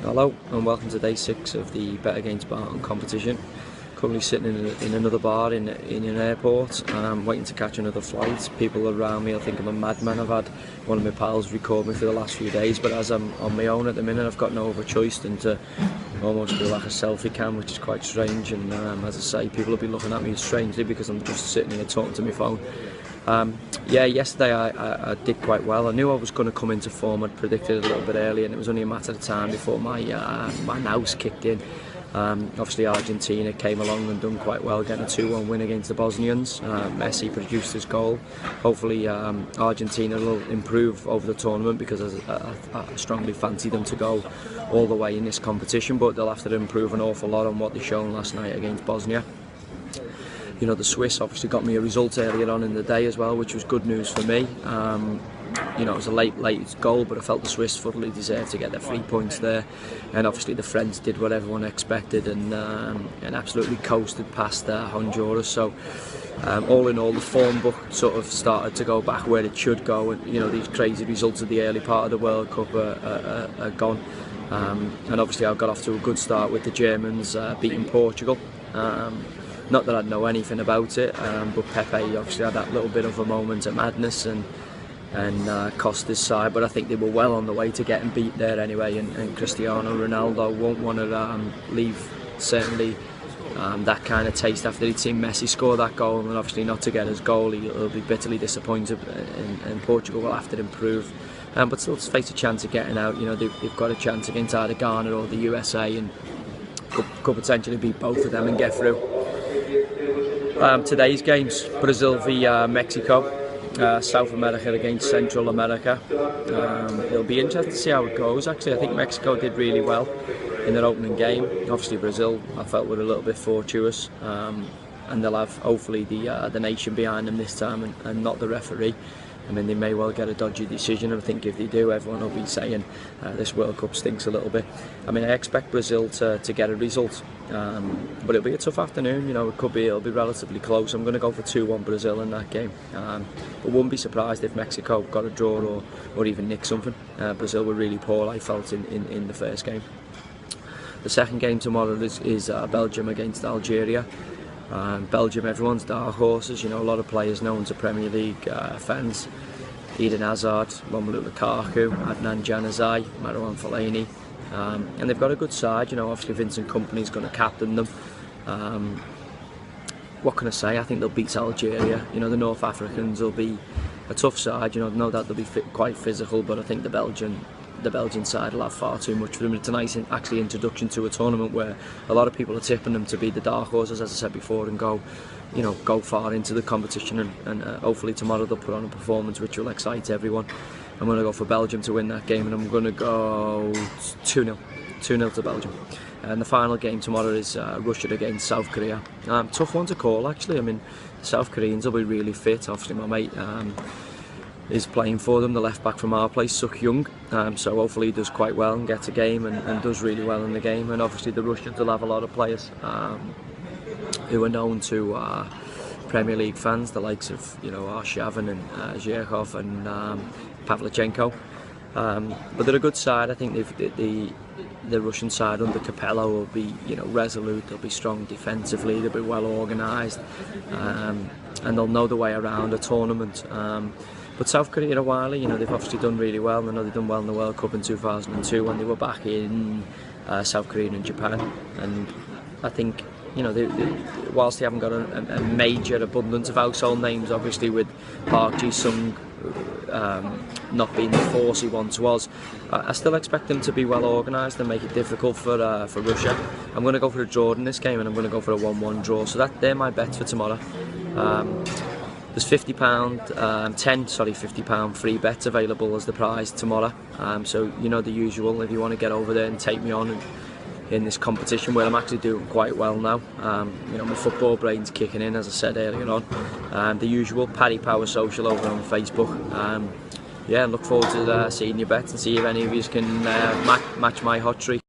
Hello and welcome to day 6 of the Bet Against Barton competition. Currently sitting in another bar in an airport and I'm waiting to catch another flight. People around me, I think I'm a madman. I've had one of my pals record me for the last few days, but as I'm on my own at the minute, I've got no other choice than to almost do like a selfie cam, which is quite strange. And as I say, people will be looking at me strangely because I'm just sitting here talking to my phone. Yeah, yesterday I did quite well. I knew I was going to come into form. I'd predicted it a little bit earlier, and it was only a matter of time before my nous kicked in. Obviously Argentina came along and done quite well, getting a 2-1 win against the Bosnians. Messi produced his goal. Hopefully Argentina will improve over the tournament because I strongly fancy them to go all the way in this competition, but they'll have to improve an awful lot on what they've shown last night against Bosnia. You know, the Swiss obviously got me a result earlier on in the day as well, which was good news for me. You know, it was a late goal, but I felt the Swiss fully deserved to get their 3 points there. And obviously the French did what everyone expected and absolutely coasted past Honduras. So all in all, the form book sort of started to go back where it should go. And you know, these crazy results of the early part of the World Cup are gone. And obviously I got off to a good start with the Germans beating Portugal. Not that I'd know anything about it, but Pepe obviously had that little bit of a moment of madness and cost his side, but I think they were well on the way to getting beat there anyway, and Cristiano Ronaldo won't want to leave certainly that kind of taste after he'd seen Messi score that goal, and obviously not to get his goal. He'll be bitterly disappointed, and Portugal will have to improve, but still face a chance of getting out. You know, they've got a chance against either Ghana or the USA, and could potentially beat both of them and get through. Today's games: Brazil v Mexico, South America against Central America. It'll be interesting to see how it goes. Actually, I think Mexico did really well in their opening game. Obviously Brazil, I felt, were a little bit fortuitous, and they'll have hopefully the nation behind them this time and not the referee. I mean, they may well get a dodgy decision, and I think if they do, everyone will be saying this World Cup stinks a little bit. I mean, I expect Brazil to get a result, but it'll be a tough afternoon. You know, it'll be relatively close. I'm going to go for 2-1 Brazil in that game, but wouldn't be surprised if Mexico got a draw or even nick something. Brazil were really poor, I felt, in the first game. The second game tomorrow is Belgium against Algeria. Belgium, everyone's dark horses. You know, a lot of players known to Premier League fans: Eden Hazard, Romelu Lukaku, Adnan Januzaj, Marouane Fellaini, and they've got a good side. You know, obviously Vincent Kompany's going to captain them. What can I say? I think they'll beat Algeria. You know, the North Africans will be a tough side. You know, no doubt they'll be quite physical, but I think the Belgian side will have far too much for them. It's a nice introduction to a tournament where a lot of people are tipping them to be the dark horses, as I said before, and go far into the competition, and hopefully tomorrow they'll put on a performance which will excite everyone. I'm going to go for Belgium to win that game, and I'm going to go 2-0 to Belgium. And the final game tomorrow is Russia against South Korea. Tough one to call, actually. I mean, the South Koreans will be really fit. Obviously my mate is playing for them, the left back from our place, Suk Young, so hopefully he does quite well and gets a game and does really well in the game. And obviously the Russians will have a lot of players who are known to Premier League fans, the likes of, you know, Arshavin and Zhirkov and Pavlyuchenko, but they're a good side. I think the Russian side under Capello will be, you know, resolute. They'll be strong defensively, they'll be well organised, and they'll know the way around a tournament. But South Korea, a while, you know, they've obviously done really well. I know they've done well in the World Cup in 2002 when they were back in South Korea and Japan. And I think, you know, whilst they haven't got a major abundance of household names, obviously with Park Ji-sung not being the force he once was, I still expect them to be well organised and make it difficult for Russia. I'm going to go for a draw in this game, and I'm going to go for a 1-1 draw. So they're my bets for tomorrow. There's £50, £50 free bets available as the prize tomorrow. So you know the usual. If you want to get over there and take me on in this competition where I'm actually doing quite well now. You know, my football brain's kicking in, as I said earlier on. The usual Paddy Power Social over on Facebook. Yeah, look forward to seeing your bets and see if any of you can match my hot streak.